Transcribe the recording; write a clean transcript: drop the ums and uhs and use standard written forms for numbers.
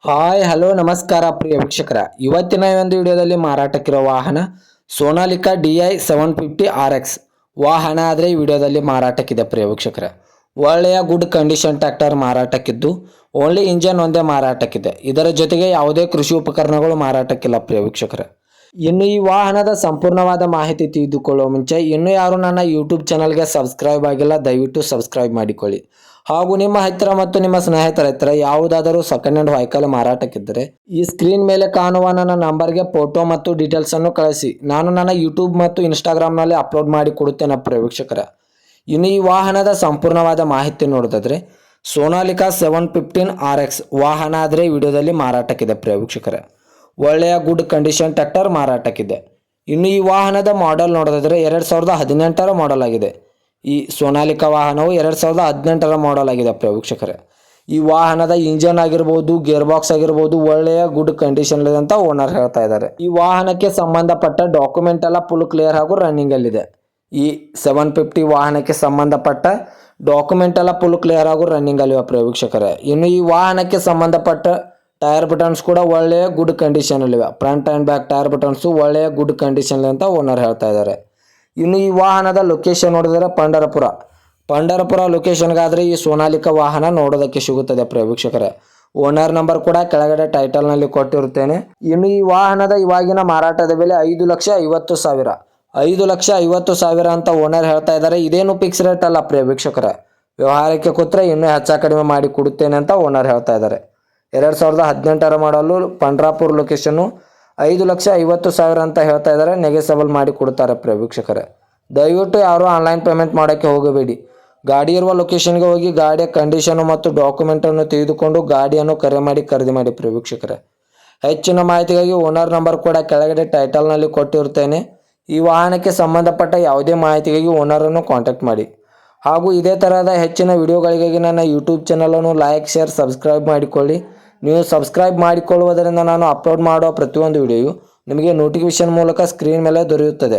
Hi hello ನಮಸ್ಕಾರ ಪ್ರಿಯ ವೀಕ್ಷಕರ. ಇವತ್ತಿನ ಈ ಒಂದು ವಿಡಿಯೋದಲ್ಲಿ ಮಾರಾಟಕ್ಕಿರೋ ವಾಹನ ಸೋನಾಲಿಕಾ DI 750RX ವಾಹನ ಆದರೆ ಈ ವಿಡಿಯೋದಲ್ಲಿ ಮಾರಾಟಕ್ಕಿದೆ ಪ್ರಿಯ ವೀಕ್ಷಕರ. ಒಳ್ಳೆಯ ಗುಡ್ ಕಂಡೀಷನ್ ಟ್ರ್ಯಾಕ್ಟರ್ ಮಾರಾಟಕ್ಕಿದ್ದು ಓನ್ಲಿ ಇಂಜನ್ ಒಂದೇ ಮಾರಾಟಕ್ಕಿದೆ. ಇದರ ಜೊತೆಗೆ ಯಾವುದೇ ಕೃಷಿ ಉಪಕರಣಗಳು ಮಾರಾಟಕ್ಕಿಲ್ಲ ಪ್ರಿಯ ವೀಕ್ಷಕರ. ಇನ್ನು ಈ ವಾಹನದ ಸಂಪೂರ್ಣವಾದ ಮಾಹಿತಿ ತಿಳಿದುಕೊಳ್ಳುವ ಮುಂಚೆ ಇನ್ನೂ ಯಾರು ನನ್ನ ಯೂಟ್ಯೂಬ್ ಚಾನಲ್ಗೆ ಸಬ್ಸ್ಕ್ರೈಬ್ ಆಗಿಲ್ಲ, ದಯವಿಟ್ಟು ಸಬ್ಸ್ಕ್ರೈಬ್ ಮಾಡಿಕೊಳ್ಳಿ. ಹಾಗೂ ನಿಮ್ಮ ಹತ್ತಿರ ಮತ್ತು ನಿಮ್ಮ ಸ್ನೇಹಿತರ ಹತ್ತಿರ ಯಾವುದಾದರೂ ಸೆಕೆಂಡ್ ಹ್ಯಾಂಡ್ ವೆಹಿಕಲ್ ಮಾರಾಟಕ್ಕಿದ್ದರೆ ಈ ಸ್ಕ್ರೀನ್ ಮೇಲೆ ಕಾಣುವ ನನ್ನ ನಂಬರ್ಗೆ ಫೋಟೋ ಮತ್ತು ಡೀಟೇಲ್ಸ್ ಅನ್ನು ಕಳಿಸಿ. ನಾನು ನನ್ನ ಯೂಟ್ಯೂಬ್ ಮತ್ತು ಇನ್ಸ್ಟಾಗ್ರಾಮ್ನಲ್ಲಿ ಅಪ್ಲೋಡ್ ಮಾಡಿ ಕೊಡುತ್ತೇನೆ ಪ್ರಿಯ ವೀಕ್ಷಕರ. ಇನ್ನು ಈ ವಾಹನದ ಸಂಪೂರ್ಣವಾದ ಮಾಹಿತಿ ನೋಡೋದಾದ್ರೆ ಸೋನಾಲಿಕಾ 715RX ವಾಹನ ಆದರೆ ಈ ವಿಡಿಯೋದಲ್ಲಿ ಮಾರಾಟಕ್ಕಿದೆ ಪ್ರಿಯ ವೀಕ್ಷಕರ. ಒಳ್ಳೆಯ ಗುಡ್ ಕಂಡೀಷನ್ ಟ್ರ್ಯಾಕ್ಟರ್ ಮಾರಾಟಕ್ಕಿದೆ. ಇನ್ನು ಈ ವಾಹನದ ಮಾಡೆಲ್ ನೋಡೋದಾದ್ರೆ 2018ರ ಮಾಡೆಲ್ ಆಗಿದೆ. ಈ ಸೋನಾಲಿಕಾ ವಾಹನವು 2018ರ ಮಾಡೆಲ್ ಆಗಿದೆ ಪ್ರಿಯ ವೀಕ್ಷಕರೇ. ಈ ವಾಹನದ ಇಂಜನ್ ಆಗಿರ್ಬೋದು, ಗೇರ್ ಬಾಕ್ಸ್ ಆಗಿರ್ಬೋದು ಒಳ್ಳೆಯ ಗುಡ್ ಕಂಡೀಷನ್ ಇದೆ ಅಂತ ಓನರ್ ಹೇಳ್ತಾ ಇದ್ದಾರೆ. ಈ ವಾಹನಕ್ಕೆ ಸಂಬಂಧಪಟ್ಟ ಡಾಕ್ಯುಮೆಂಟ್ ಎಲ್ಲ ಫುಲ್ ಕ್ಲಿಯರ್ ಹಾಗೂ ರನ್ನಿಂಗ್ ಅಲ್ಲಿದೆ. ಈ 750 ವಾಹನಕ್ಕೆ ಸಂಬಂಧಪಟ್ಟ ಡಾಕ್ಯುಮೆಂಟ್ ಎಲ್ಲ ಫುಲ್ ಕ್ಲಿಯರ್ ಹಾಗೂ ರನ್ನಿಂಗ್ ಅಲ್ಲಿವೆ ಪ್ರಿಯ ವೀಕ್ಷಕರೇ. ಇನ್ನು ಈ ವಾಹನಕ್ಕೆ ಸಂಬಂಧಪಟ್ಟ ಟೈರ್ ಬಟನ್ಸ್ ಕೂಡ ಒಳ್ಳೆಯ ಗುಡ್ ಕಂಡೀಷನ್ ಅಲ್ಲಿವೆ. Front and back tyre buttons ಒಳ್ಳೆಯ ಗುಡ್ ಕಂಡೀಷನ್ ಅಂತ ಓನರ್ ಹೇಳ್ತಾ ಇದ್ದಾರೆ. ಇನ್ನು ಈ ವಾಹನದ ಲೊಕೇಶನ್ ನೋಡಿದರೆ ಪಂಡರಪುರ ಲೊಕೇಶನ್ಗಾದರೆ ಈ ಸೋನಾಲಿಕಾ ವಾಹನ ನೋಡೋದಕ್ಕೆ ಸಿಗುತ್ತದೆ ಪ್ರಿಯ ವೀಕ್ಷಕರೇ. ಓನರ್ ನಂಬರ್ ಕೂಡ ಕೆಳಗಡೆ ಟೈಟಲ್ನಲ್ಲಿ ಕೊಟ್ಟಿರುತ್ತೇನೆ. ಇನ್ನು ಈ ವಾಹನದ ಇವಾಗಿನ ಮಾರಾಟದ ಬೆಲೆ 5,50,000 5,50,000 ಅಂತ ಓನರ್ ಹೇಳ್ತಾ ಇದ್ದಾರೆ. ಇದೇನು ಫಿಕ್ಸ್ ರೇಟ್ ಅಲ್ಲ ಪ್ರಿಯ ವೀಕ್ಷಕರೇ. ವ್ಯವಹಾರಕ್ಕೆ ಕೂತ್ರೆ ಇನ್ನೂ ಹೆಚ್ಚು ಕಡಿಮೆ ಮಾಡಿ ಕೊಡುತ್ತೇನೆ ಅಂತ ಓನರ್ ಹೇಳ್ತಾ ಇದ್ದಾರೆ. 2018ರ ಮಾಡಲು ಪಂಡ್ರಾಪುರ್ ಲೊಕೇಶನ್ನು 5,50,000 ಅಂತ ಹೇಳ್ತಾ ಇದ್ದಾರೆ. ನೆಗೆಸಬಲ್ ಮಾಡಿ ಕೊಡ್ತಾರೆ ಪ್ರಿಯ ವೀಕ್ಷಕರೇ. ದಯವಿಟ್ಟು ಯಾರು ಆನ್ಲೈನ್ ಪೇಮೆಂಟ್ ಮಾಡೋಕ್ಕೆ ಹೋಗಬೇಡಿ. ಗಾಡಿ ಇರುವ ಲೊಕೇಶನ್ಗೆ ಹೋಗಿ ಗಾಡಿಯ ಕಂಡೀಷನು ಮತ್ತು ಡಾಕ್ಯುಮೆಂಟನ್ನು ತೆಗೆದುಕೊಂಡು ಗಾಡಿಯನ್ನು ಕರೆ ಮಾಡಿ ಖರೀದಿ ಮಾಡಿ ಪ್ರಿಯ ವೀಕ್ಷಕರೇ. ಹೆಚ್ಚಿನ ಮಾಹಿತಿಗಾಗಿ ಓನರ್ ನಂಬರ್ ಕೂಡ ಕೆಳಗಡೆ ಟೈಟಲ್ನಲ್ಲಿ ಕೊಟ್ಟಿರುತ್ತೇನೆ. ಈ ವಾಹನಕ್ಕೆ ಸಂಬಂಧಪಟ್ಟ ಯಾವುದೇ ಮಾಹಿತಿಗಾಗಿ ಓನರನ್ನು ಕಾಂಟ್ಯಾಕ್ಟ್ ಮಾಡಿ. ಹಾಗೂ ಇದೇ ಥರದ ಹೆಚ್ಚಿನ ವಿಡಿಯೋಗಳಿಗಾಗಿ ನನ್ನ ಯೂಟ್ಯೂಬ್ ಚಾನಲನ್ನು ಲೈಕ್, ಶೇರ್, ಸಬ್ಸ್ಕ್ರೈಬ್ ಮಾಡಿಕೊಳ್ಳಿ. ನೀವು ಸಬ್ಸ್ಕ್ರೈಬ್ ಮಾಡಿಕೊಳ್ಳುವುದರಿಂದ ನಾನು ಅಪ್ಲೋಡ್ ಮಾಡುವ ಪ್ರತಿಯೊಂದು ವಿಡಿಯೋ ನಿಮಗೆ ನೋಟಿಫಿಕೇಶನ್ ಮೂಲಕ ಸ್ಕ್ರೀನ್ ಮೇಲೆ ದೊರೆಯುತ್ತದೆ.